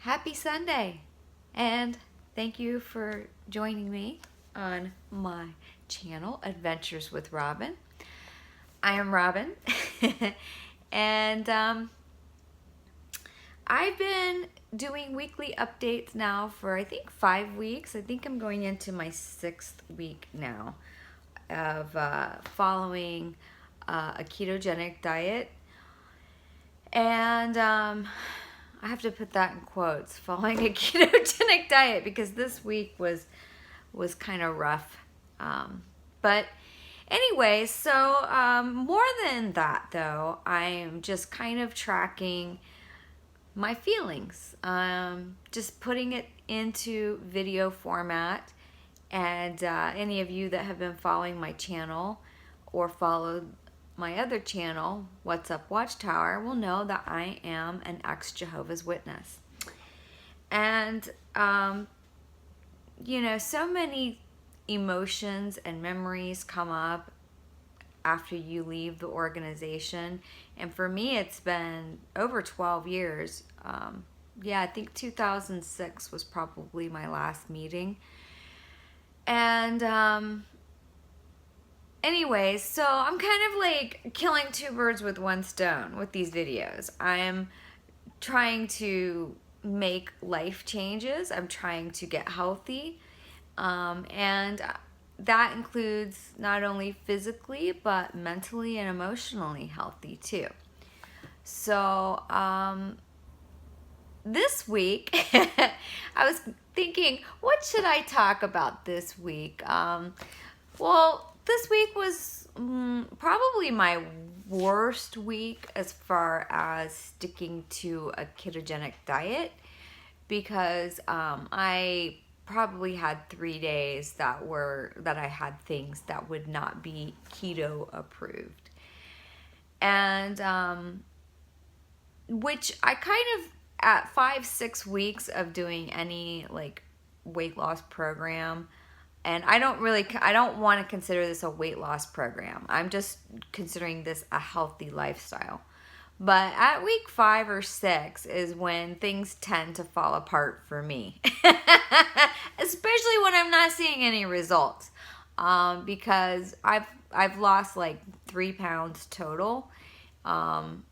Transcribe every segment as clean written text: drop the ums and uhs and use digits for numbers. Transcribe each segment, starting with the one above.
Happy Sunday, and thank you for joining me on my channel, Adventures with Robin. I am Robin, and I've been doing weekly updates now for I think 5 weeks. I think I'm going into my 6th week now of following a ketogenic diet, and I have to put that in quotes, following a ketogenic diet, because this week was kind of rough. But anyway, so more than that though, I am just kind of tracking my feelings, just putting it into video format. And any of you that have been following my channel or followed my other channel, What's Up Watchtower, will know that I am an ex-Jehovah's Witness. And, you know, so many emotions and memories come up after you leave the organization. And for me, it's been over 12 years. Yeah, I think 2006 was probably my last meeting. And, anyways, so I'm kind of like killing two birds with one stone with these videos. I'm trying to make life changes. I'm trying to get healthy. And that includes not only physically, but mentally and emotionally healthy too. So, this week, I was thinking, what should I talk about this week? Well, this week was probably my worst week as far as sticking to a ketogenic diet, because I probably had 3 days that I had things that would not be keto approved. And which I kind of, at 5-6 weeks of doing any like weight loss program, and I don't want to consider this a weight loss program. I'm just considering this a healthy lifestyle. But at week 5 or 6 is when things tend to fall apart for me. Especially when I'm not seeing any results. Because I've lost like 3 pounds total. 1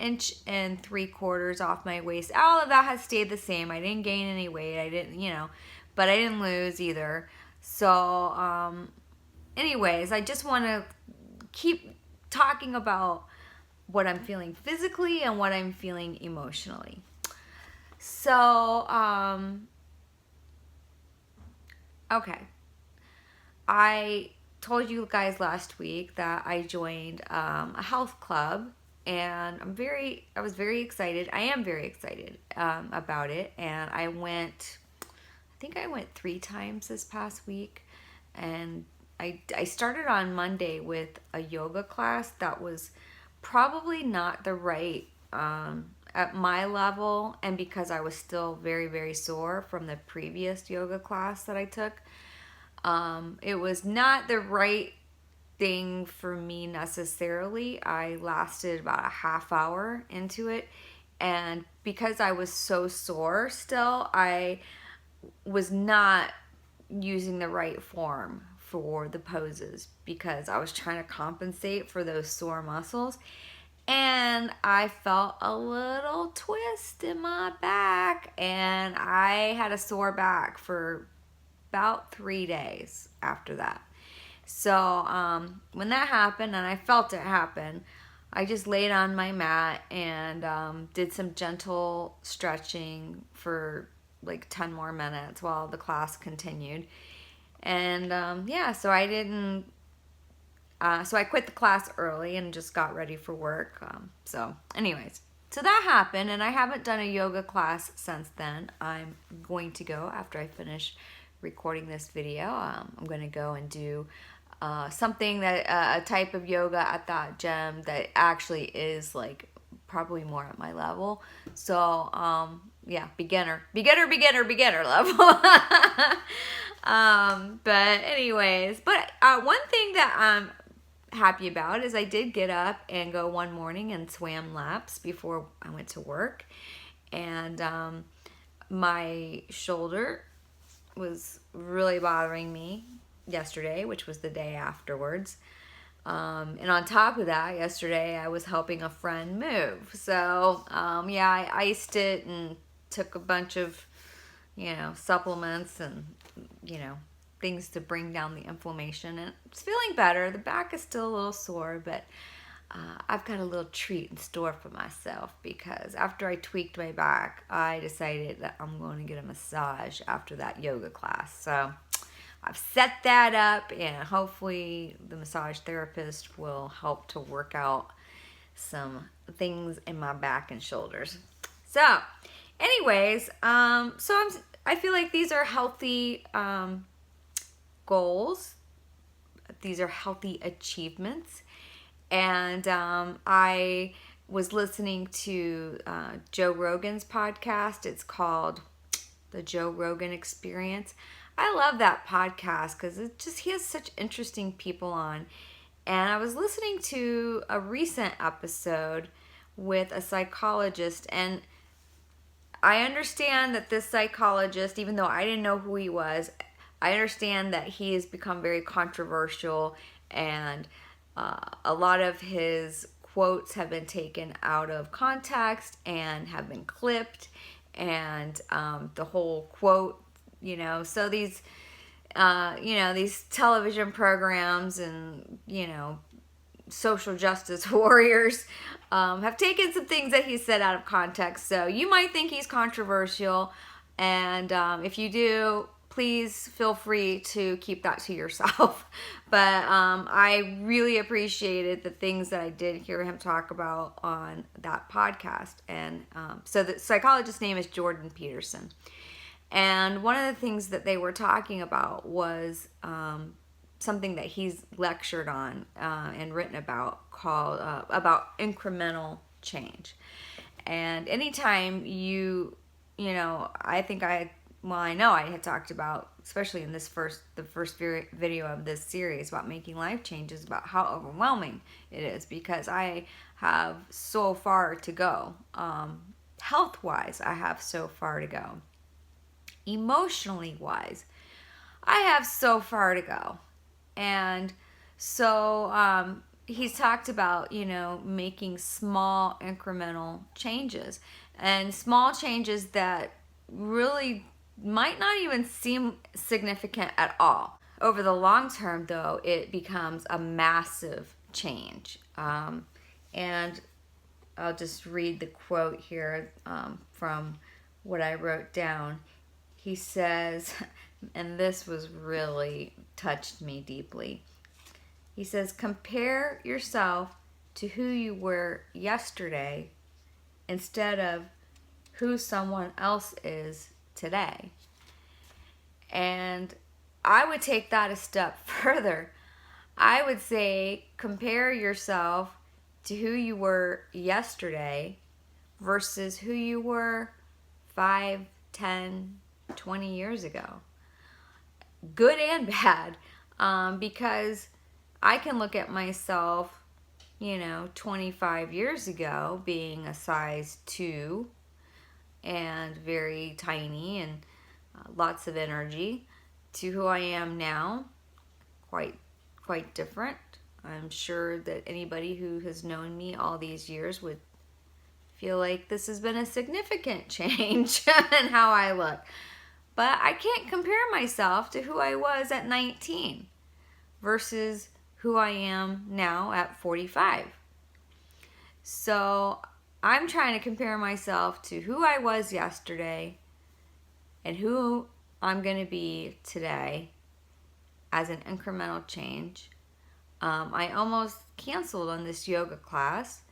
inch and 3/4 off my waist. All of that has stayed the same. I didn't gain any weight. I didn't, but I didn't lose either. So, anyways, I just want to keep talking about what I'm feeling physically and what I'm feeling emotionally. So, okay. I told you guys last week that I joined a health club, and I was very excited. I am very excited about it, and I think I went 3 times this past week, and I started on Monday with a yoga class that was probably not the right at my level, and because I was still very, very sore from the previous yoga class that I took. It was not the right thing for me necessarily. I lasted about a half hour into it, and because I was so sore still, I was not using the right form for the poses because I was trying to compensate for those sore muscles, and I felt a little twist in my back, and I had a sore back for about 3 days after that. So when that happened, and I felt it happen, I just laid on my mat and did some gentle stretching for like 10 more minutes while the class continued. And yeah, so I didn't, so I quit the class early and just got ready for work. So anyways, so that happened, and I haven't done a yoga class since then. I'm going to go after I finish recording this video. I'm going to go and do something that a type of yoga at that gym that actually is like probably more at my level. So yeah, beginner level. But anyways, one thing that I'm happy about is I did get up and go one morning and swam laps before I went to work. And my shoulder was really bothering me yesterday, which was the day afterwards. And on top of that, yesterday I was helping a friend move. So, yeah, I iced it and took a bunch of, supplements and, things to bring down the inflammation. And it's feeling better. The back is still a little sore, but I've got a little treat in store for myself, because after I tweaked my back, I decided that I'm going to get a massage after that yoga class. So I've set that up, and hopefully the massage therapist will help to work out some things in my back and shoulders. So, anyways, I feel like these are healthy goals. These are healthy achievements. And I was listening to Joe Rogan's podcast. It's called The Joe Rogan Experience. I love that podcast because he has such interesting people on. And I was listening to a recent episode with a psychologist, and I understand that this psychologist, even though I didn't know who he was, I understand that he has become very controversial, and a lot of his quotes have been taken out of context and have been clipped, and the whole quote, so these these television programs and social justice warriors have taken some things that he said out of context. So you might think he's controversial, and if you do, please feel free to keep that to yourself. But I really appreciated the things that I did hear him talk about on that podcast. And so the psychologist's name is Jordan Peterson. And one of the things that they were talking about was something that he's lectured on and written about, called about incremental change. And anytime I know I had talked about, especially in the first video of this series about making life changes, about how overwhelming it is, because I have so far to go. Health-wise, I have so far to go. Emotionally wise, I have so far to go. And so he's talked about, making small incremental changes, and small changes that really might not even seem significant at all. Over the long term, though, it becomes a massive change. And I'll just read the quote here from what I wrote down. He says, and this was really touched me deeply. He says, compare yourself to who you were yesterday instead of who someone else is today. And I would take that a step further. I would say compare yourself to who you were yesterday versus who you were 5, 10, 20 years ago. Good and bad. Because I can look at myself, 25 years ago being a size 2 and very tiny and lots of energy, to who I am now, quite different. I'm sure that anybody who has known me all these years would feel like this has been a significant change in how I look. But I can't compare myself to who I was at 19 versus who I am now at 45. So I'm trying to compare myself to who I was yesterday and who I'm going to be today as an incremental change. I almost canceled on this yoga class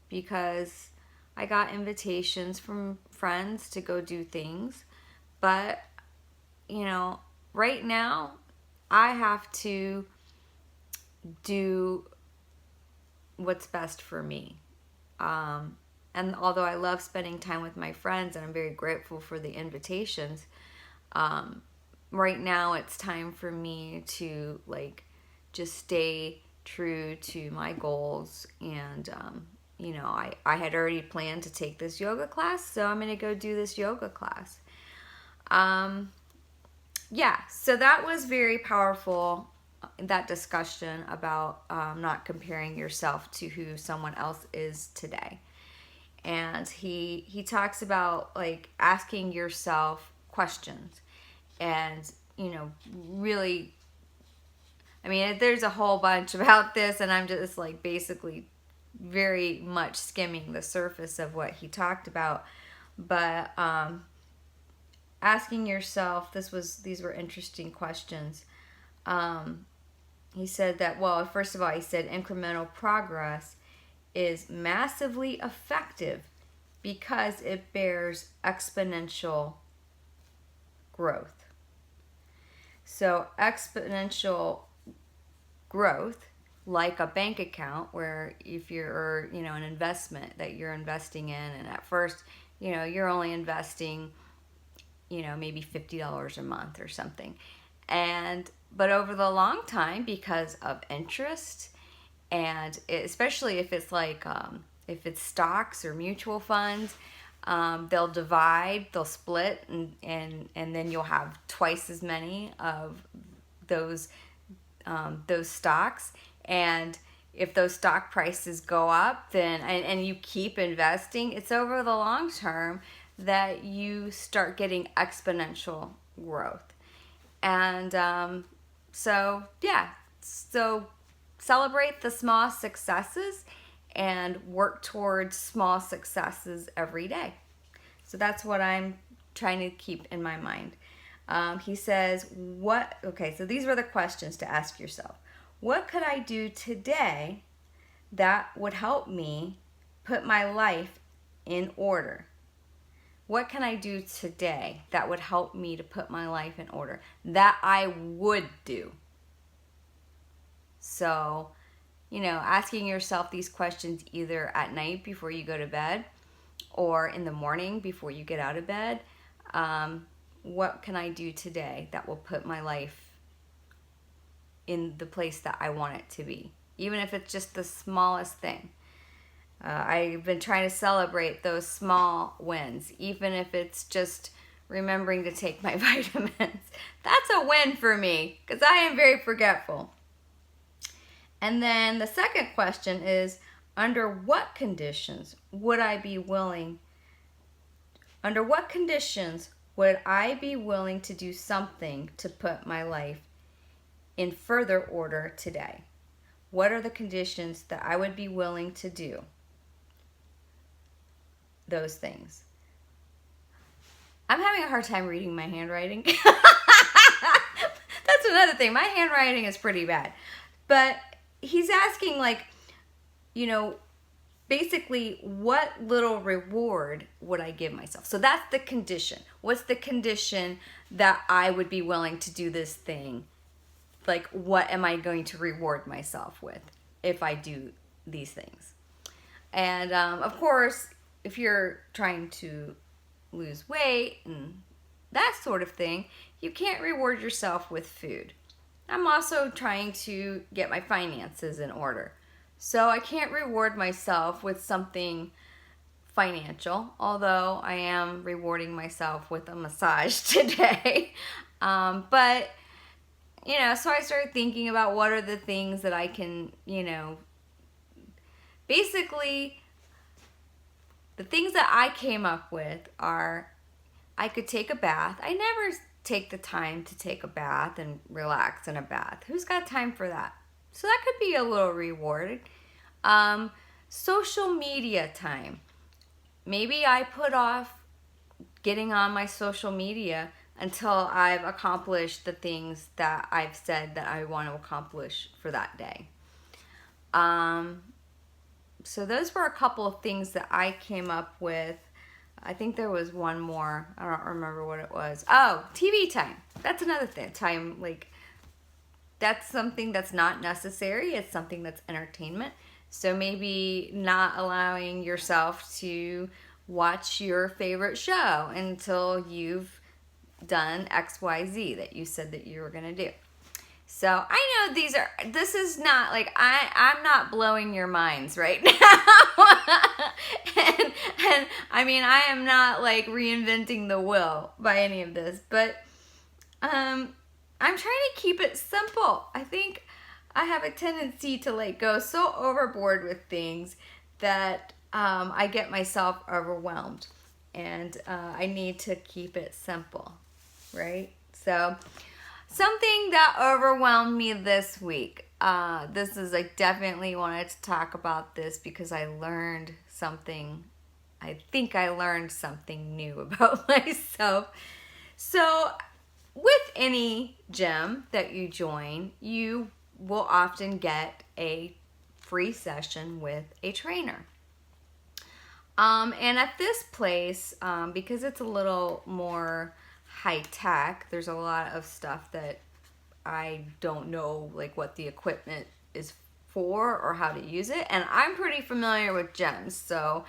because I got invitations from friends to go do things. But, right now I have to do what's best for me. And although I love spending time with my friends and I'm very grateful for the invitations, right now it's time for me to just stay true to my goals and I had already planned to take this yoga class, so I'm going to go do this yoga class. Yeah, so that was very powerful, that discussion about not comparing yourself to who someone else is today. And he talks about like asking yourself questions and, really, I mean, there's a whole bunch about this, and I'm just like basically very much skimming the surface of what he talked about. But asking yourself, these were interesting questions. He said that, well, first of all, he said incremental progress is massively effective because it bears exponential growth. So exponential growth, like a bank account, where if you're, an investment that you're investing in, and at first, you're only investing, maybe $50 a month or something. But over the long time, because of interest, and especially if it's like, if it's stocks or mutual funds, they'll split, and then you'll have twice as many of those stocks. And if those stock prices go up, then and you keep investing, it's over the long term that you start getting exponential growth. And so celebrate the small successes and work towards small successes every day. So that's what I'm trying to keep in my mind. He says, so these were the questions to ask yourself. What could I do today that would help me put my life in order? What can I do today that would help me to put my life in order? That I would do. So, asking yourself these questions either at night before you go to bed or in the morning before you get out of bed. What can I do today that will put my life in the place that I want it to be? Even if it's just the smallest thing. I've been trying to celebrate those small wins, even if it's just remembering to take my vitamins. That's a win for me, because I am very forgetful. And then the second question is, under what conditions would I be willing to do something to put my life in further order today? What are the conditions that I would be willing to do those things? I'm having a hard time reading my handwriting. That's another thing. My handwriting is pretty bad. But he's asking, basically, what little reward would I give myself? So that's the condition. What's the condition that I would be willing to do this thing? Like, what am I going to reward myself with if I do these things? And, of course, if you're trying to lose weight and that sort of thing, you can't reward yourself with food. I'm also trying to get my finances in order. So I can't reward myself with something financial, although I am rewarding myself with a massage today. But, so I started thinking about what are the things that I can, basically, the things that I came up with are, I could take a bath. I never take the time to take a bath and relax in a bath. Who's got time for that? So that could be a little reward. Social media time. Maybe I put off getting on my social media until I've accomplished the things that I've said that I want to accomplish for that day. So those were a couple of things that I came up with. I think there was one more. I don't remember what it was. Oh, TV time. That's another thing. Time, that's something that's not necessary. It's something that's entertainment. So maybe not allowing yourself to watch your favorite show until you've done XYZ that you said that you were going to do. So I know this is not I'm not blowing your minds right now. And I mean, I am not like reinventing the wheel by any of this, but I'm trying to keep it simple. I think I have a tendency to like go so overboard with things that I get myself overwhelmed, and I need to keep it simple, right? So something that overwhelmed me this week. I definitely wanted to talk about this because I learned something. I think I learned something new about myself. So, with any gym that you join, you will often get a free session with a trainer. And at this place, because it's a little more high tech, there's a lot of stuff that I don't know, like what the equipment is for or how to use it. And I'm pretty familiar with gyms, so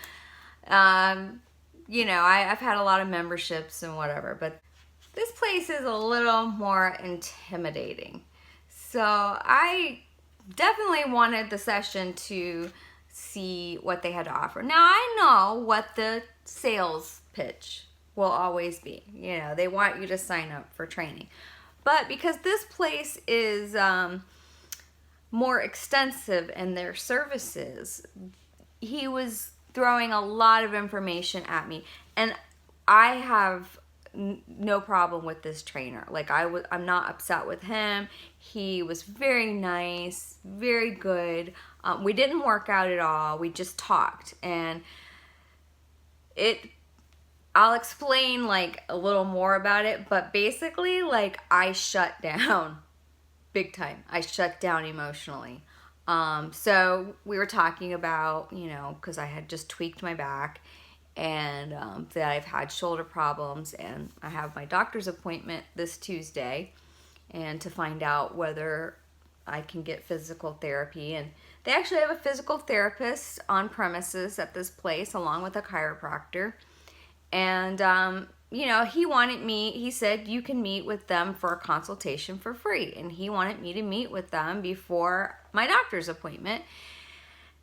I've had a lot of memberships and whatever, but this place is a little more intimidating. So I definitely wanted the session to see what they had to offer. Now I know what the sales pitch will always be. They want you to sign up for training. But because this place is more extensive in their services, he was throwing a lot of information at me. And I have no problem with this trainer. Like I'm not upset with him. He was very nice, very good. We didn't work out at all. We just talked, and I'll explain like a little more about it, but basically like I shut down big time. I shut down emotionally. So we were talking about, because I had just tweaked my back, and that I've had shoulder problems, and I have my doctor's appointment this Tuesday, and to find out whether I can get physical therapy. And they actually have a physical therapist on premises at this place along with a chiropractor. And he said you can meet with them for a consultation for free, and he wanted me to meet with them before my doctor's appointment,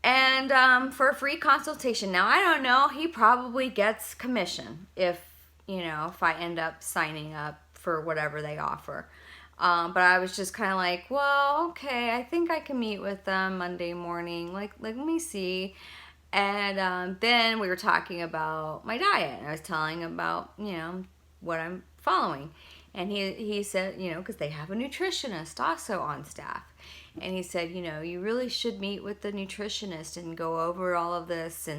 and for a free consultation. Now I don't know, he probably gets commission if I end up signing up for whatever they offer, but I was just kind of like, well, okay, I think I can meet with them Monday morning, like let me see. And then we were talking about my diet, and I was telling him about what I'm following, and he said, because they have a nutritionist also on staff, and he said, you really should meet with the nutritionist and go over all of this,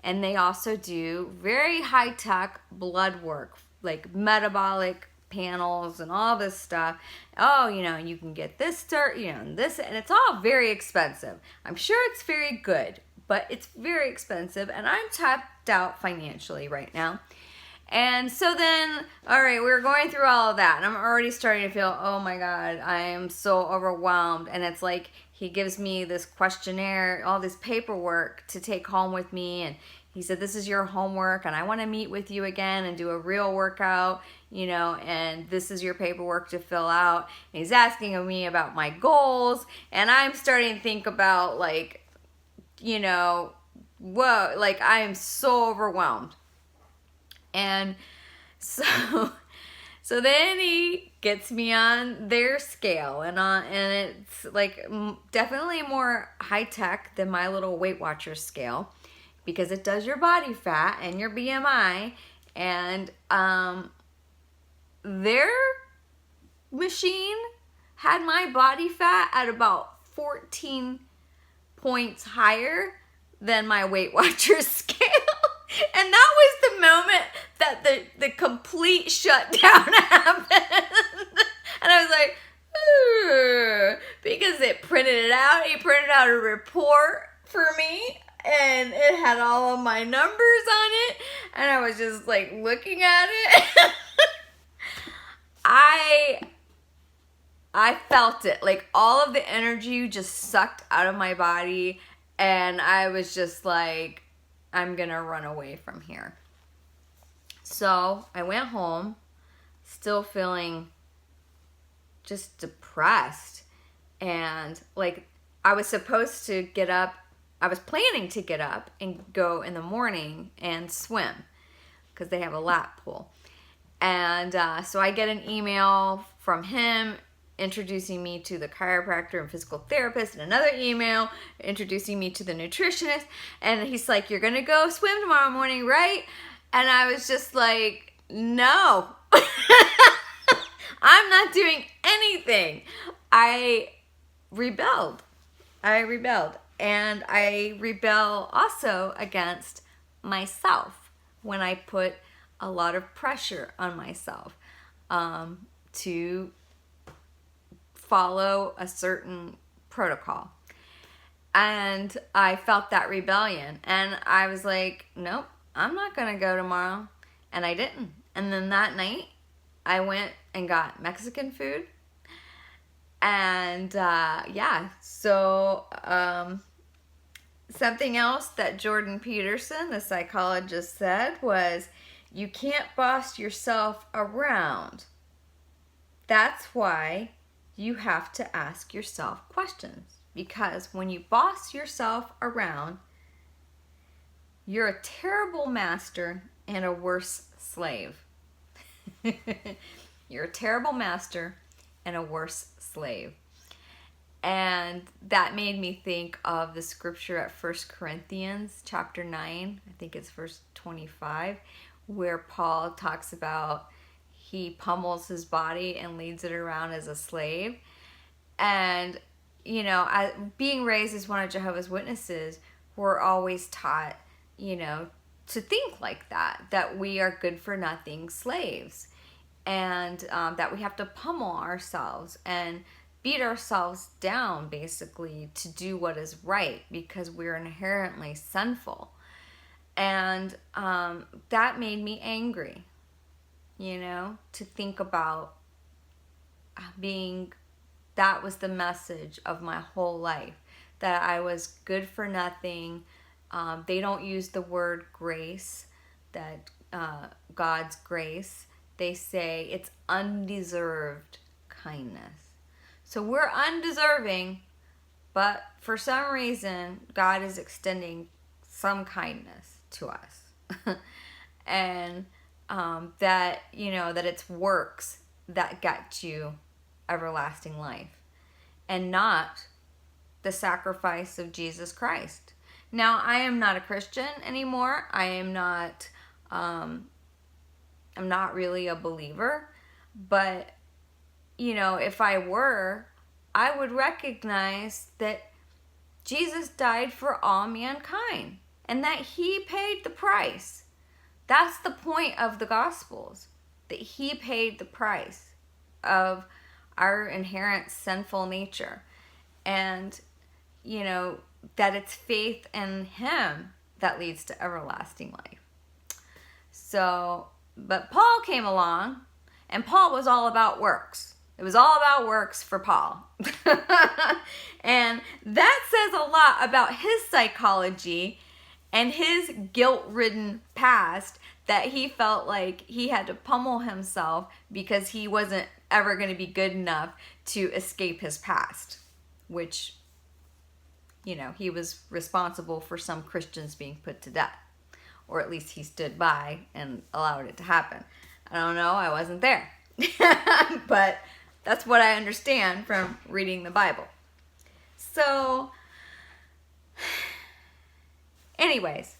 and they also do very high tech blood work, like metabolic panels and all this stuff. Oh, you can get this this, and it's all very expensive. I'm sure it's very good, but it's very expensive, and I'm tapped out financially right now. And so then, all right, we were going through all of that, and I'm already starting to feel, oh my God, I am so overwhelmed. And it's like he gives me this questionnaire, all this paperwork to take home with me, and he said, this is your homework, and I want to meet with you again and do a real workout, and this is your paperwork to fill out. And he's asking me about my goals, and I'm starting to think about whoa, like I am so overwhelmed. And so then he gets me on their scale, and it's like definitely more high tech than my little Weight Watchers scale, because it does your body fat and your BMI, and their machine had my body fat at about 14 points higher than my Weight Watchers scale. And that was the moment that the complete shutdown happened. And I was like, because it printed it out. He printed out a report for me, and it had all of my numbers on it, and I was just like looking at it. I felt it, like all of the energy just sucked out of my body, and I was just like, I'm gonna run away from here. So I went home, still feeling just depressed, and like I was supposed to get up I was planning to get up and go in the morning and swim because they have a lap pool. And so I get an email from him introducing me to the chiropractor and physical therapist, and another email introducing me to the nutritionist. And he's like, "You're going to go swim tomorrow morning, right?" And I was just like, "No, I'm not doing anything." I rebelled. And I rebel also against myself when I put a lot of pressure on myself to follow a certain protocol. And I felt that rebellion. And I was like, nope, I'm not going to go tomorrow. And I didn't. And then that night, I went and got Mexican food. And so something else that Jordan Peterson, the psychologist, said was, you can't boss yourself around. That's why you have to ask yourself questions. Because when you boss yourself around, you're a terrible master and a worse slave. You're a terrible master and a worse slave. And that made me think of the scripture at 1 Corinthians chapter 9, I think it's verse 25, where Paul talks about he pummels his body and leads it around as a slave. And, being raised as one of Jehovah's Witnesses, we're always taught, to think like that we are good for nothing slaves. And that we have to pummel ourselves and beat ourselves down, basically, to do what is right because we're inherently sinful. And that made me angry, to think about that was the message of my whole life, that I was good for nothing. They don't use the word grace, that God's grace. They say it's undeserved kindness. So we're undeserving, but for some reason, God is extending some kindness to us. And that it's works that get you everlasting life and not the sacrifice of Jesus Christ. Now, I am not a Christian anymore. I'm not really a believer, but if I were, I would recognize that Jesus died for all mankind and that he paid the price. That's the point of the Gospels, that he paid the price of our inherent sinful nature. And, that it's faith in him that leads to everlasting life. So, but Paul came along, and Paul was all about works. It was all about works for Paul. And that says a lot about his psychology and his guilt-ridden past, that he felt like he had to pummel himself because he wasn't ever going to be good enough to escape his past, which, he was responsible for some Christians being put to death, or at least he stood by and allowed it to happen. I don't know, I wasn't there. But that's what I understand from reading the Bible. So, anyways,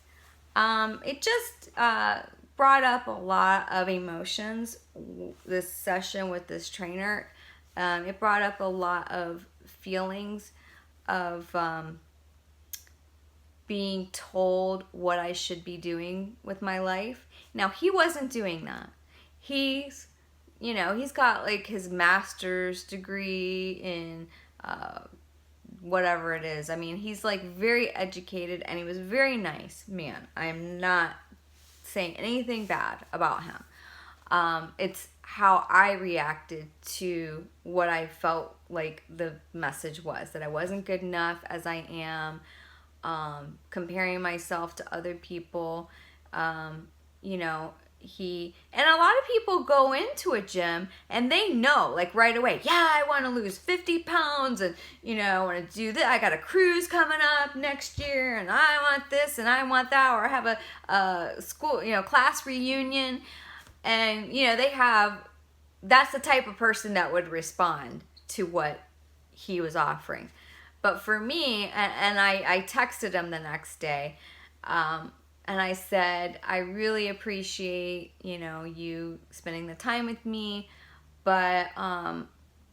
it just brought up a lot of emotions, this session with this trainer. It brought up a lot of feelings of being told what I should be doing with my life. Now, he wasn't doing that. He's got like his master's degree in whatever it is. I mean, he's like very educated and he was a very nice man. I'm not saying anything bad about him. It's how I reacted to what I felt like the message was, that I wasn't good enough as I am, comparing myself to other people, and a lot of people go into a gym and they know, like, right away, yeah, I want to lose 50 pounds and, I want to do this. I got a cruise coming up next year and I want this and I want that, or I have a school, class reunion. And, that's the type of person that would respond to what he was offering. But for me, and I texted him the next day, and I said, I really appreciate, you spending the time with me, but I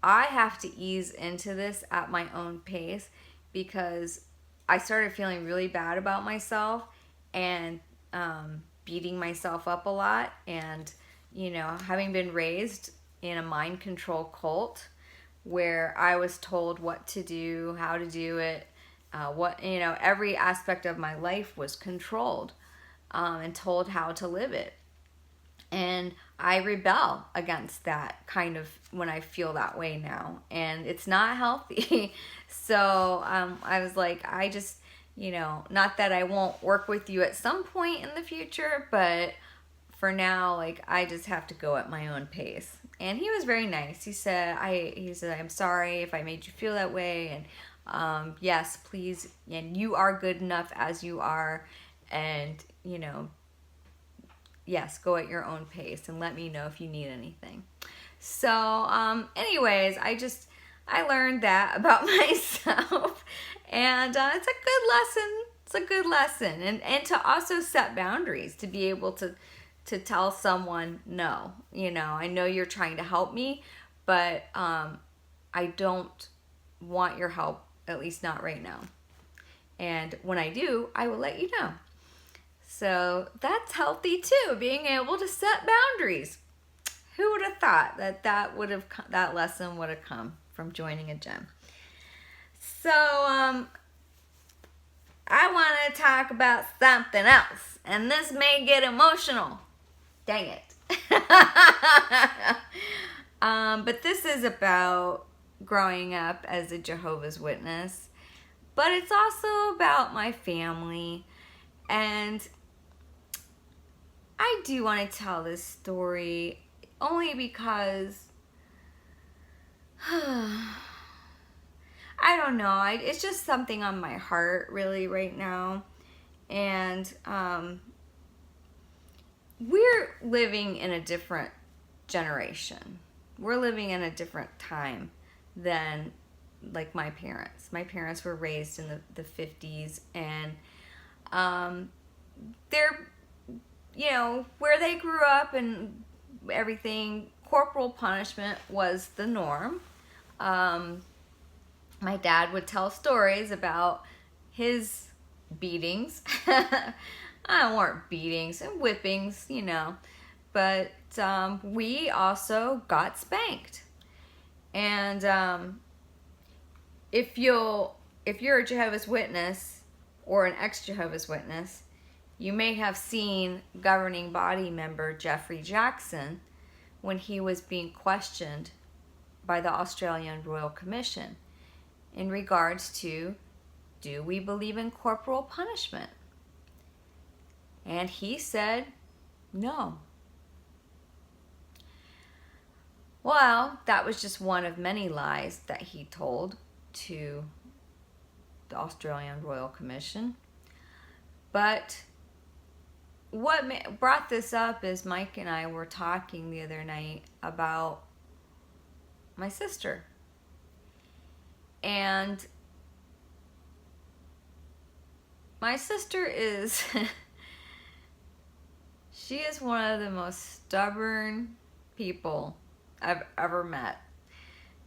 have to ease into this at my own pace because I started feeling really bad about myself and beating myself up a lot. And, having been raised in a mind control cult where I was told what to do, how to do it, every aspect of my life was controlled and told how to live it. And I rebel against that kind of when I feel that way now. And it's not healthy. So I was like, I just, not that I won't work with you at some point in the future, but for now, like, I just have to go at my own pace. And he was very nice. He said, I'm sorry if I made you feel that way. And yes, please. And you are good enough as you are. And, yes, go at your own pace and let me know if you need anything. So, anyways, I learned that about myself. And it's a good lesson. It's a good lesson. And to also set boundaries, to be able to tell someone, no, I know you're trying to help me, but I don't want your help, at least not right now. And when I do, I will let you know. So that's healthy too, being able to set boundaries. Who would have thought that lesson would have come from joining a gym? So I want to talk about something else, and this may get emotional. Dang it. But this is about growing up as a Jehovah's Witness. But it's also about my family. And I do want to tell this story only because I don't know. It's just something on my heart really right now. And we're living in a different generation. We're living in a different time than like my parents. My parents were raised in the 50s, and they're, where they grew up and everything, corporal punishment was the norm. My dad would tell stories about his beatings. Weren't beatings and whippings, but we also got spanked. And if you're a Jehovah's Witness or an ex-Jehovah's Witness, you may have seen governing body member Jeffrey Jackson when he was being questioned by the Australian Royal Commission in regards to, do we believe in corporal punishment? And he said, no. Well, that was just one of many lies that he told to the Australian Royal Commission. But what brought this up is Mike and I were talking the other night about my sister. And my sister is... she is one of the most stubborn people I've ever met.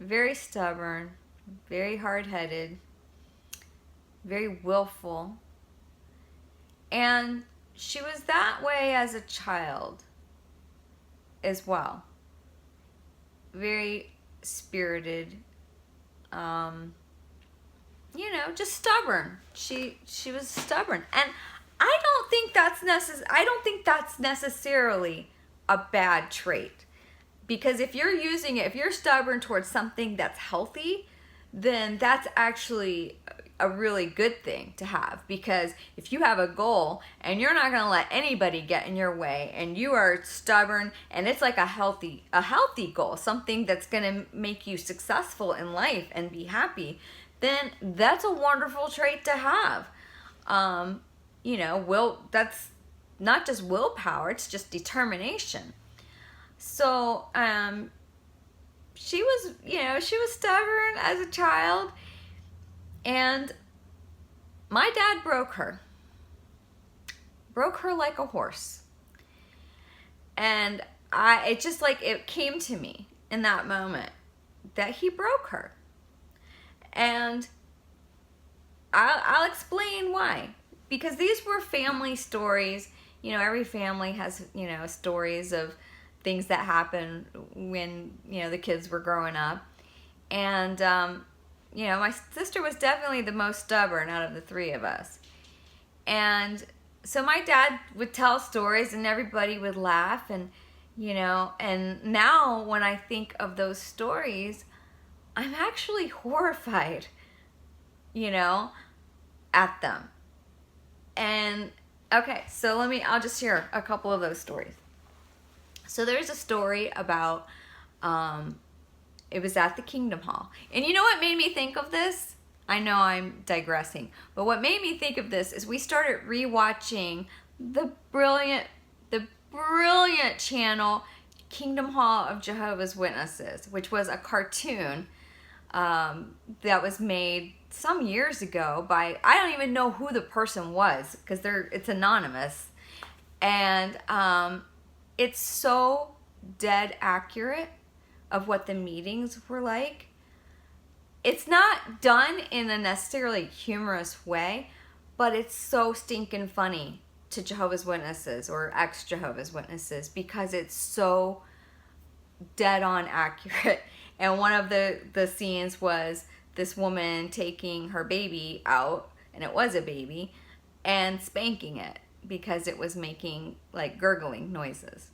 Very stubborn, very hard-headed, very willful. And she was that way as a child as well. Very spirited, just stubborn. She was stubborn. And I don't think that's necessarily a bad trait. Because if you're stubborn towards something that's healthy, then that's actually a really good thing to have, because if you have a goal and you're not going to let anybody get in your way and you are stubborn, and it's like a healthy goal, something that's going to make you successful in life and be happy, then that's a wonderful trait to have. That's not just willpower, it's just determination. So, she was stubborn as a child, and my dad broke her like a horse. And it came to me in that moment that he broke her. And I'll explain why. Because these were family stories. Every family has, stories of things that happened when, the kids were growing up. And, my sister was definitely the most stubborn out of the three of us. And so my dad would tell stories and everybody would laugh. And, and now when I think of those stories, I'm actually horrified, at them. And, okay, so I'll just share a couple of those stories. So there's a story about, it was at the Kingdom Hall. And you know what made me think of this? I know I'm digressing, but what made me think of this is we started rewatching the brilliant channel Kingdom Hall of Jehovah's Witnesses, which was a cartoon that was made some years ago by, I don't even know who the person was, because it's anonymous. And it's so dead accurate of what the meetings were like. It's not done in a necessarily humorous way, but it's so stinking funny to Jehovah's Witnesses or ex-Jehovah's Witnesses, because it's so dead on accurate. And one of the scenes was this woman taking her baby out, and it was a baby, and spanking it because it was making like gurgling noises.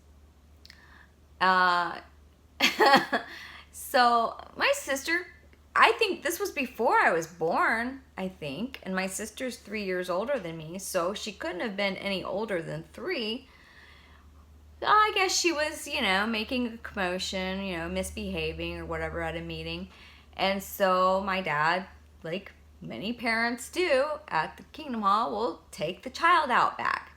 So my sister, I think this was before I was born, I think, and my sister's 3 years older than me, so she couldn't have been any older than 3. I guess she was, making a commotion, misbehaving or whatever at a meeting. And so my dad, like many parents do at the Kingdom Hall, will take the child out back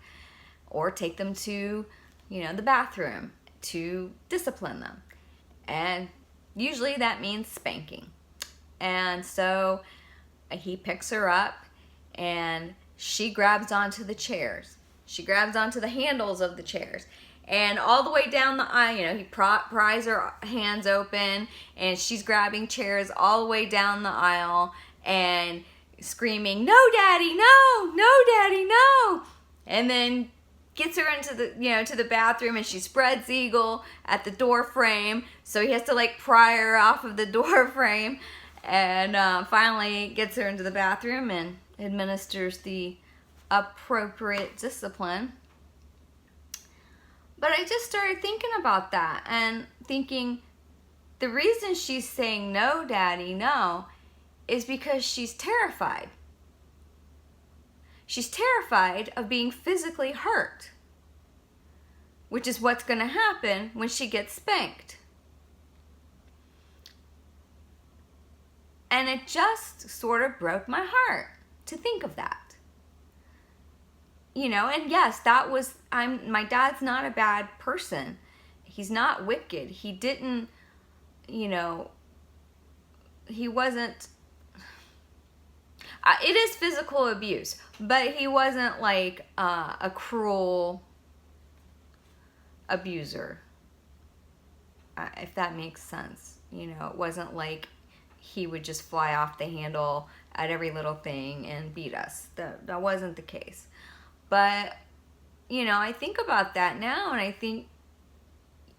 or take them to, the bathroom to discipline them. And usually that means spanking. And so he picks her up and she grabs onto the chairs. She grabs onto the handles of the chairs. And all the way down the aisle, he pries her hands open, and she's grabbing chairs all the way down the aisle and screaming, "No, Daddy, no! No, Daddy, no!" And then gets her into the, to the bathroom, and she spreads eagle at the door frame, so he has to pry her off of the door frame, and finally gets her into the bathroom and administers the appropriate discipline. But I just started thinking about that and thinking the reason she's saying, "No, Daddy, no," is because she's terrified. She's terrified of being physically hurt, which is what's going to happen when she gets spanked. And it just sort of broke my heart to think of that. And yes, my dad's not a bad person. He's not wicked. He didn't, he wasn't, it is physical abuse, but he wasn't like a cruel abuser, if that makes sense. It wasn't like he would just fly off the handle at every little thing and beat us. That wasn't the case. But, I think about that now, and I think,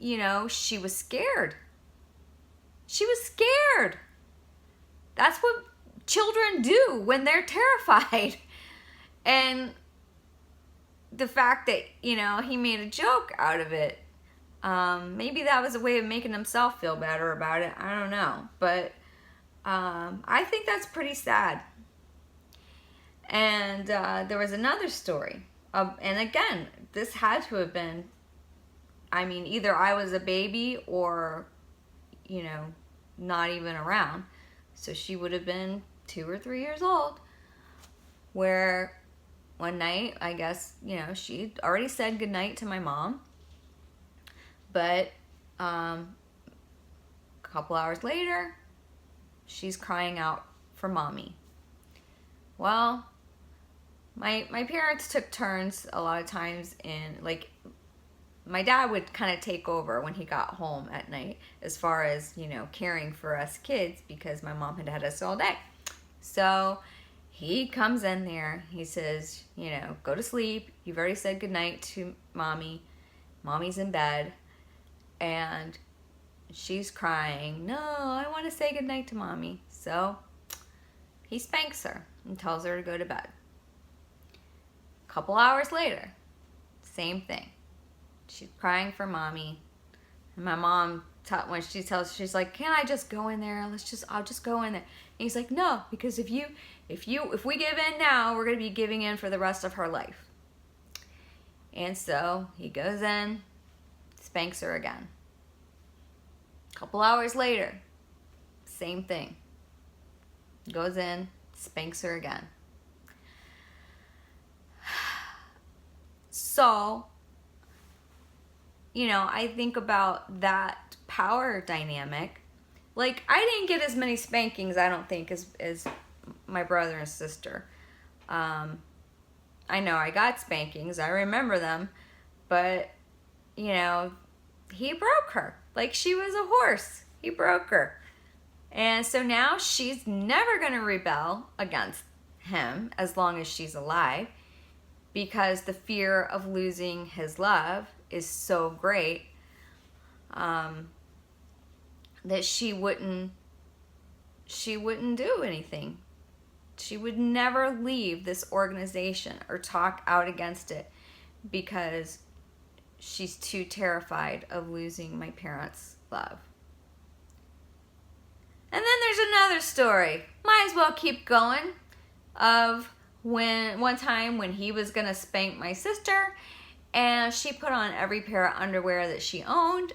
she was scared. She was scared. That's what children do when they're terrified. And the fact that, he made a joke out of it, maybe that was a way of making himself feel better about it. I don't know. But I think that's pretty sad. And there was another story. And again, this had to have been, I mean, either I was a baby or, you know, not even around. So she would have been 2 or 3 years old. Where one night, I guess, you know, she already said goodnight to my mom. But a couple hours later, she's crying out for mommy. Well, my parents took turns a lot of times in, like, my dad would kind of take over when he got home at night as far as, you know, caring for us kids because my mom had had us all day. So he comes in there, he says, you know, go to sleep. You've already said goodnight to mommy. Mommy's in bed. And she's crying, no, I want to say goodnight to mommy. So he spanks her and tells her to go to bed. A couple hours later, same thing. She's crying for mommy. And my mom, when she tells, she's like, "Can't I just go in there? I'll just go in there." And he's like, "No, because if we give in now, we're going to be giving in for the rest of her life." And so he goes in, spanks her again. A couple hours later, same thing. Goes in, spanks her again. So, you know, I think about that power dynamic. Like, I didn't get as many spankings, I don't think, as my brother and sister. I know I got spankings, I remember them, but, you know, he broke her. Like, she was a horse. He broke her. And so now she's never going to rebel against him as long as she's alive, because the fear of losing his love is so great that she wouldn't do anything. She would never leave this organization or talk out against it because she's too terrified of losing my parents' love. And then there's another story. Might as well keep going. Of one time when he was gonna spank my sister, and she put on every pair of underwear that she owned,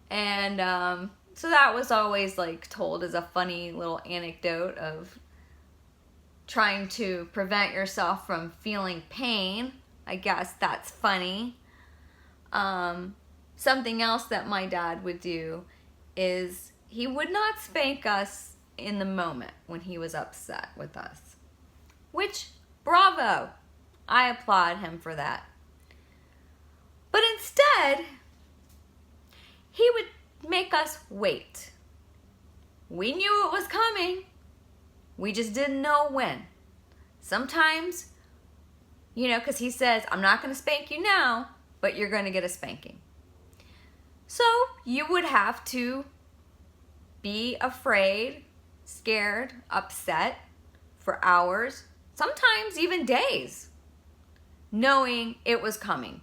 and so that was always like told as a funny little anecdote of trying to prevent yourself from feeling pain. I guess that's funny. Something else that my dad would do is he would not spank us in the moment when he was upset with us. Which, bravo! I applaud him for that. But instead, he would make us wait. We knew it was coming. We just didn't know when. Sometimes, you know, because he says, "I'm not going to spank you now, but you're going to get a spanking." So you would have to be afraid, scared, upset for hours, sometimes even days, knowing it was coming.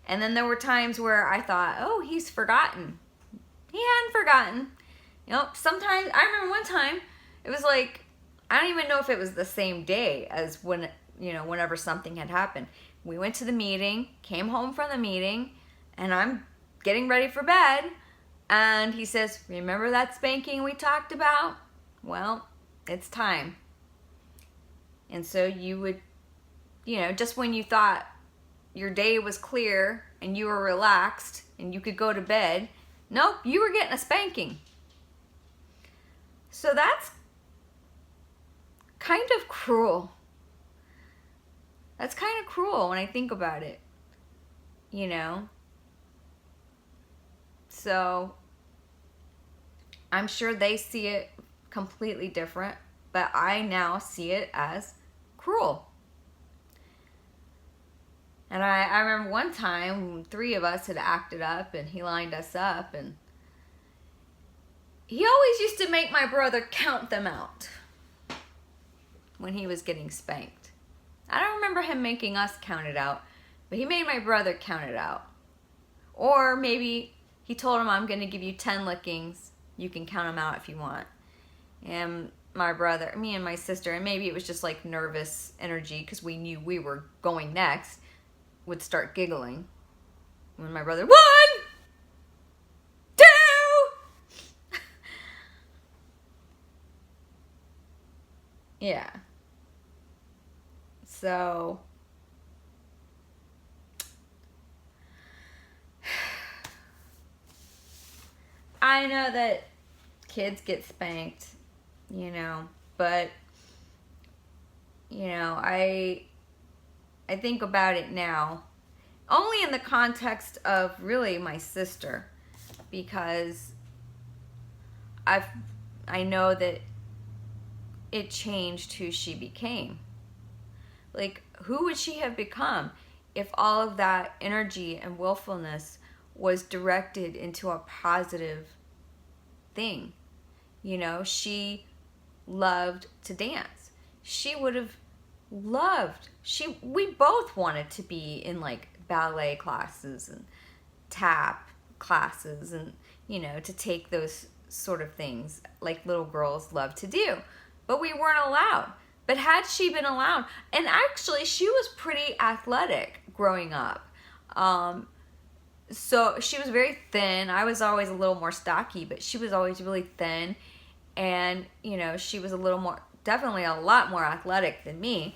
And then there were times where I thought, oh, he's forgotten. He hadn't forgotten. You know, sometimes, I remember one time, it was like, I don't even know if it was the same day as when, you know, whenever something had happened. We went to the meeting, came home from the meeting, and I'm getting ready for bed. And he says, "Remember that spanking we talked about? Well, it's time." And so you would, you know, just when you thought your day was clear and you were relaxed and you could go to bed, nope, you were getting a spanking. So that's kind of cruel. That's kind of cruel when I think about it, you know? So I'm sure they see it completely different, but I now see it as cruel. And I remember one time, 3 of us had acted up and he lined us up, and he always used to make my brother count them out when he was getting spanked. I don't remember him making us count it out, but he made my brother count it out. Or maybe he told him, "I'm going to give you 10 lickings. You can count them out if you want." And my brother, me and my sister, and maybe it was just like nervous energy because we knew we were going next, would start giggling. When my brother, 1, 2. Yeah. So I know that kids get spanked, but I think about it now only in the context of really my sister, because I know that it changed who she became. Like, who would she have become if all of that energy and willfulness was directed into a positive thing? She loved to dance. She would have loved, we both wanted to be in like ballet classes and tap classes and, to take those sort of things like little girls love to do. But we weren't allowed. But had she been allowed, and actually she was pretty athletic growing up. So she was very thin. I was always a little more stocky, but she was always really thin. And, she was definitely a lot more athletic than me.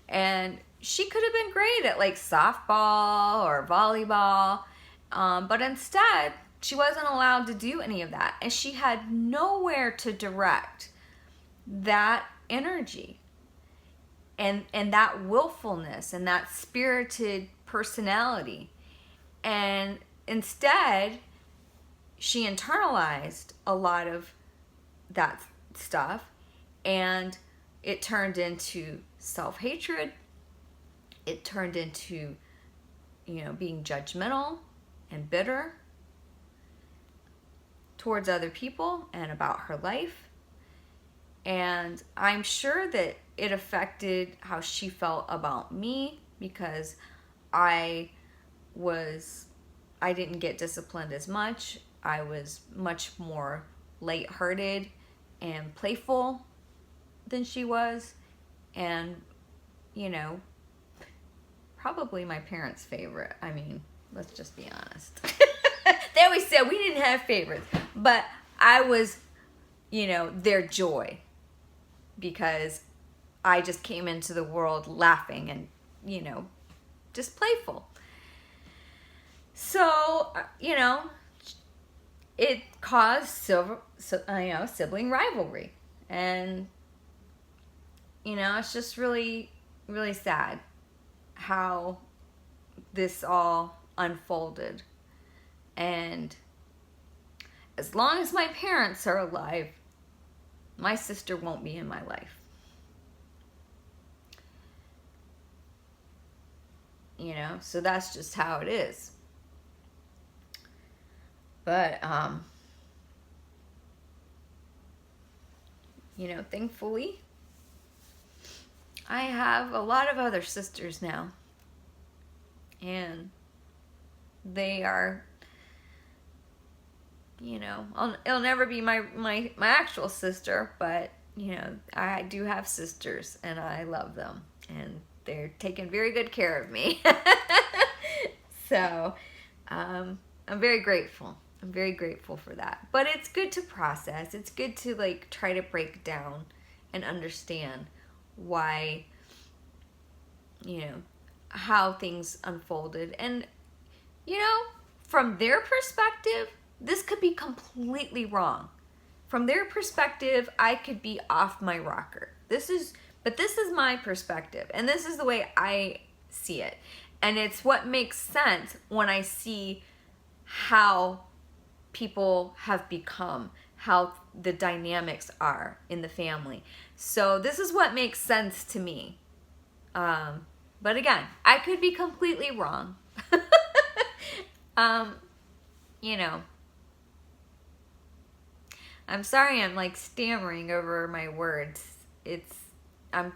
And she could have been great at like softball or volleyball. But instead, she wasn't allowed to do any of that. And she had nowhere to direct that energy and that willfulness and that spirited personality. And instead, she internalized a lot of that stuff, and it turned into self-hatred. It turned into, being judgmental and bitter towards other people and about her life. And I'm sure that it affected how she felt about me, because I didn't get disciplined as much. I was much more lighthearted and playful than she was. And, probably my parents' favorite. I mean, let's just be honest. They always said we didn't have favorites, but I was, their joy, because I just came into the world laughing and, just playful. So, it caused sibling rivalry. And, it's just really, really sad how this all unfolded. And as long as my parents are alive, my sister won't be in my life. So that's just how it is. But, thankfully, I have a lot of other sisters now. And they are, it'll never be my actual sister, but, I do have sisters and I love them. And they're taking very good care of me. So, I'm very grateful. I'm very grateful for that. But it's good to process. It's good to like try to break down and understand why, how things unfolded. And, from their perspective, this could be completely wrong. From their perspective, I could be off my rocker. But this is my perspective, and this is the way I see it. And it's what makes sense when I see how people have become, how the dynamics are in the family. So this is what makes sense to me. But again, I could be completely wrong. I'm sorry I'm like stammering over my words. I'm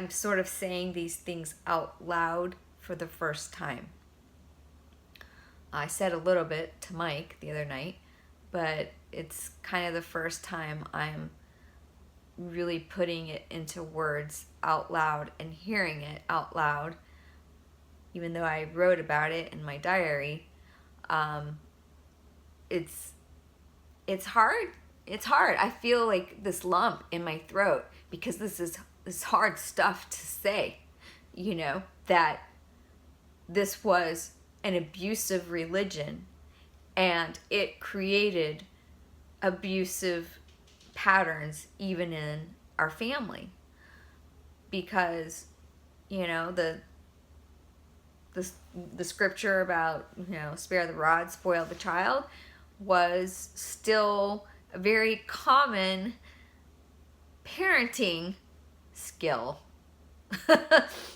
sort of saying these things out loud for the first time. I said a little bit to Mike the other night, but it's kind of the first time I'm really putting it into words out loud and hearing it out loud, even though I wrote about it in my diary. It's hard. It's hard. I feel like this lump in my throat because this hard stuff to say, that this was an abusive religion and it created abusive patterns even in our family, because the scripture about spare the rod, spoil the child was still a very common parenting skill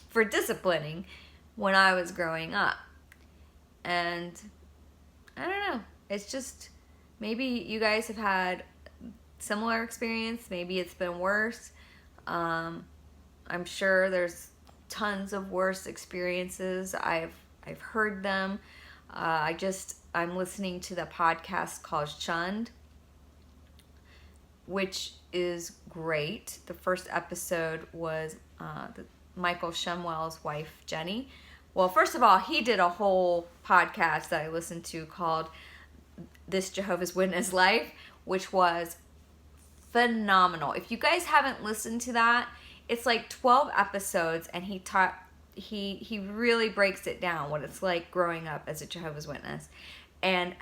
for disciplining when I was growing up. And I don't know, it's just, maybe you guys have had similar experience, maybe it's been worse. I'm sure there's tons of worse experiences. I've heard them. I'm listening to the podcast called Shunned, which is great. The first episode was Michael Shumwell's wife, Jenny. Well, first of all, he did a whole podcast that I listened to called This Jehovah's Witness Life, which was phenomenal. If you guys haven't listened to that, it's like 12 episodes, and he really breaks it down, what it's like growing up as a Jehovah's Witness, and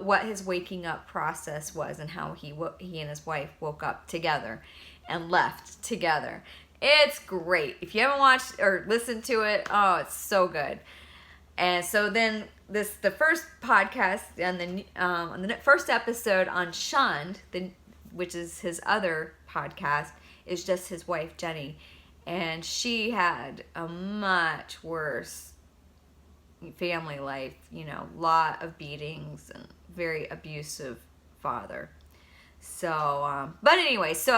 what his waking up process was, and how he and his wife woke up together and left together. It's great. If you haven't watched or listened to it, oh, it's so good. And so then the first podcast and on the first episode on Shunned, which is his other podcast, is just his wife Jenny, and she had a much worse family life, lot of beatings and very abusive father. So but anyway, so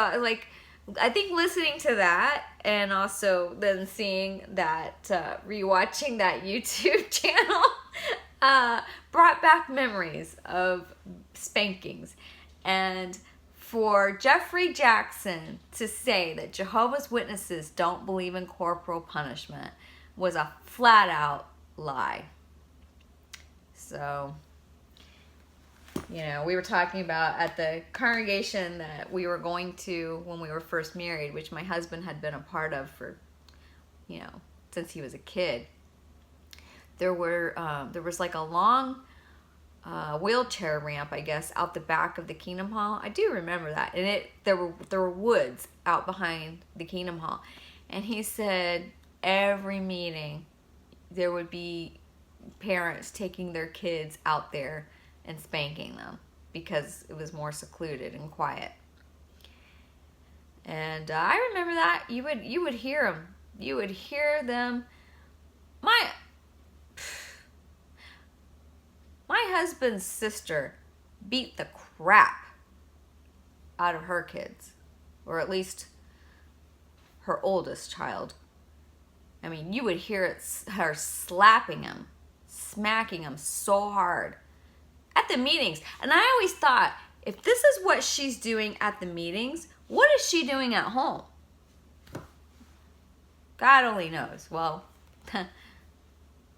I think listening to that, and also then seeing that, rewatching that YouTube channel, brought back memories of spankings. And for Jeffrey Jackson to say that Jehovah's Witnesses don't believe in corporal punishment was a flat out lie. So, we were talking about at the congregation that we were going to when we were first married, which my husband had been a part of for, since he was a kid. There was like a long wheelchair ramp, I guess, out the back of the Kingdom Hall. I do remember that. And there were woods out behind the Kingdom Hall. And he said every meeting there would be parents taking their kids out there and spanking them because it was more secluded and quiet. And I remember that. You would hear them. You would hear them. My husband's sister beat the crap out of her kids, or at least her oldest child. I mean, you would hear her slapping him, smacking him so hard at the meetings. And I always thought, if this is what she's doing at the meetings, what is she doing at home? God only knows. Well,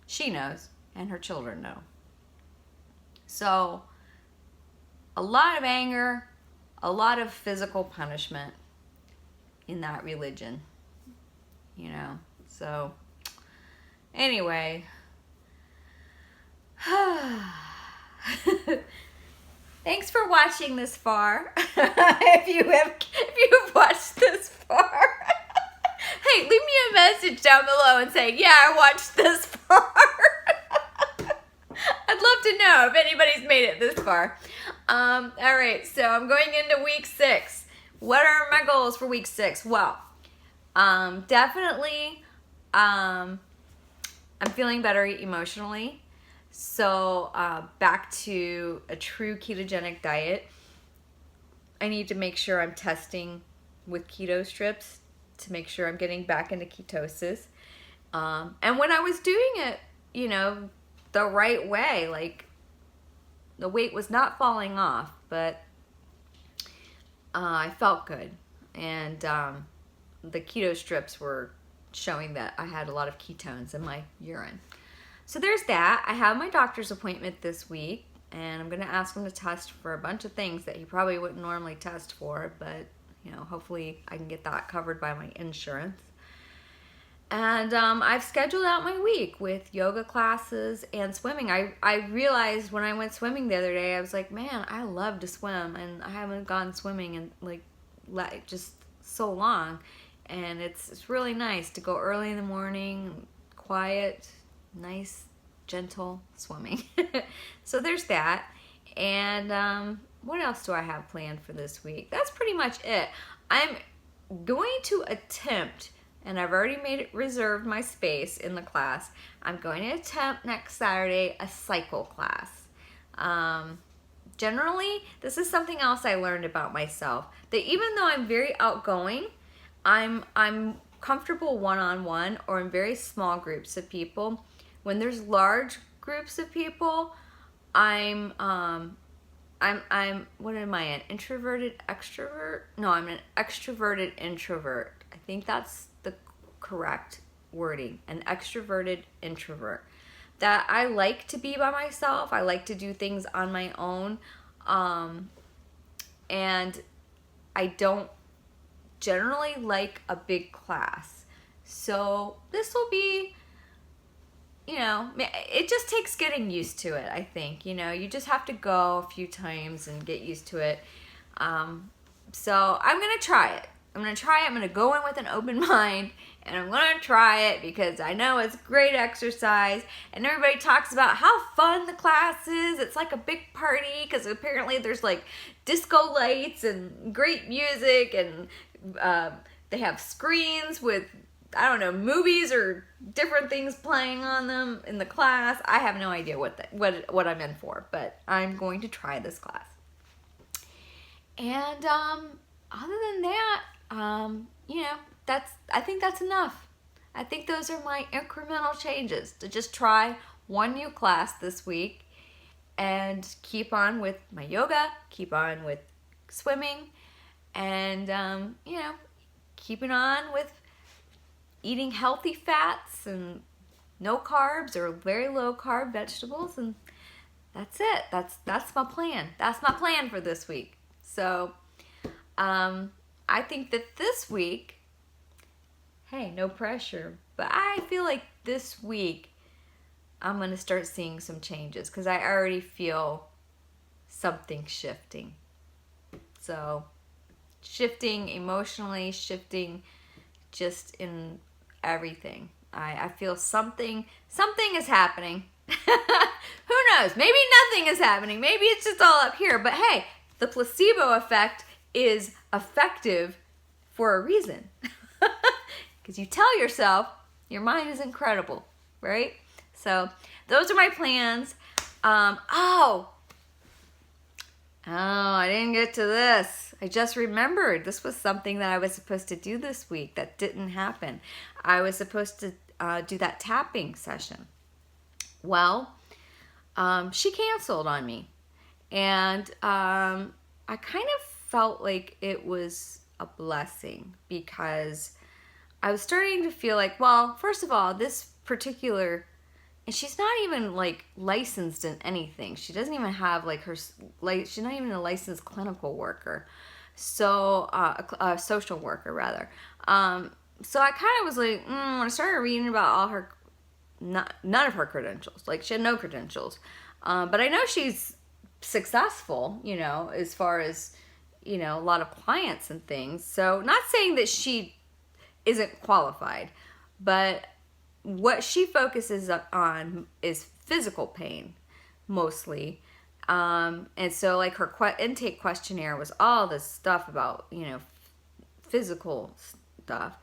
she knows, and her children know. So, a lot of anger, a lot of physical punishment in that religion, So, anyway, thanks for watching this far. if you've watched this far, hey, leave me a message down below and say, yeah, I watched this far. I'd love to know if anybody's made it this far. All right, so I'm going into week 6. What are my goals for week 6? Well, definitely, I'm feeling better emotionally. So back to a true ketogenic diet. I need to make sure I'm testing with keto strips to make sure I'm getting back into ketosis. And when I was doing it, the right way, like the weight was not falling off, but I felt good. And the keto strips were showing that I had a lot of ketones in my urine. So there's that. I have my doctor's appointment this week, and I'm going to ask him to test for a bunch of things that he probably wouldn't normally test for, but hopefully I can get that covered by my insurance. And I've scheduled out my week with yoga classes and swimming. I realized when I went swimming the other day, I was like, man, I love to swim, and I haven't gone swimming in like just so long. And it's really nice to go early in the morning, quiet, nice, gentle swimming. So there's that. And what else do I have planned for this week? That's pretty much it. I'm going to attempt, and I've already reserved my space in the class. I'm going to attempt next Saturday a cycle class. Generally, this is something else I learned about myself, that even though I'm very outgoing, I'm comfortable one-on-one or in very small groups of people. When there's large groups of people, I'm what am I, an introverted extrovert? No, I'm an extroverted introvert. I think that's the correct wording, an extroverted introvert. That I like to be by myself. I like to do things on my own. And I don't generally like a big class. So this will be, it just takes getting used to it, I think. You just have to go a few times and get used to it. So I'm going to try it. I'm going to go in with an open mind, and I'm going to try it because I know it's great exercise, and everybody talks about how fun the class is. It's like a big party because apparently there's like disco lights and great music, and they have screens with, I don't know, movies or different things playing on them in the class. I have no idea what I'm in for, but I'm going to try this class. And other than that, I think that's enough. I think those are my incremental changes, to just try one new class this week and keep on with my yoga, keep on with swimming, and keeping on with eating healthy fats and no carbs or very low carb vegetables, and that's it. That's my plan. That's my plan for this week. So I think that this week, hey, no pressure, but I feel like this week I'm going to start seeing some changes because I already feel something shifting. So shifting emotionally, shifting just in everything. I feel something is happening. Who knows? Maybe nothing is happening. Maybe it's just all up here. But hey, the placebo effect is effective for a reason. Because you tell yourself your mind is incredible, right? So those are my plans. I didn't get to this. I just remembered this was something that I was supposed to do this week that didn't happen. I was supposed to do that tapping session. Well, she canceled on me. And I kind of felt like it was a blessing because I was starting to feel like, well, first of all, this particular, and she's not even like licensed in anything. She doesn't even have like she's not even a licensed clinical worker. So, a social worker rather. So I kind of was like, when I started reading about all her, none of her credentials. Like she had no credentials. But I know she's successful, as far as, a lot of clients and things. So not saying that she isn't qualified, but what she focuses on is physical pain mostly. And so like her intake questionnaire was all this stuff about, physical stuff.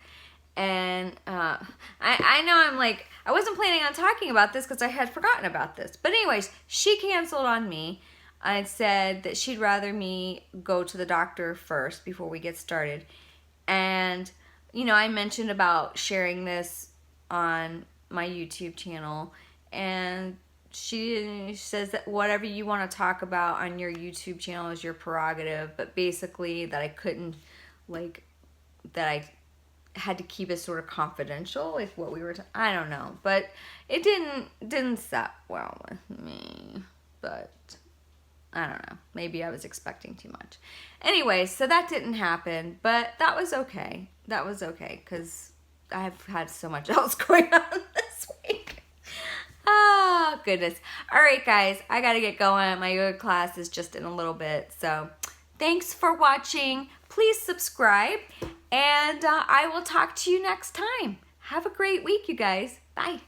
And I know I'm like, I wasn't planning on talking about this because I had forgotten about this. But anyways, she canceled on me and said that she'd rather me go to the doctor first before we get started. And, I mentioned about sharing this on my YouTube channel. And she says that whatever you want to talk about on your YouTube channel is your prerogative, but basically that I couldn't, like, that I had to keep it sort of confidential, like what we were I don't know, but it didn't set well with me, but I don't know, maybe I was expecting too much. Anyway, so that didn't happen, but that was okay. That was okay, because I've had so much else going on this week. Oh, goodness. All right, guys, I got to get going. My yoga class is just in a little bit. So thanks for watching. Please subscribe, and I will talk to you next time. Have a great week, you guys. Bye.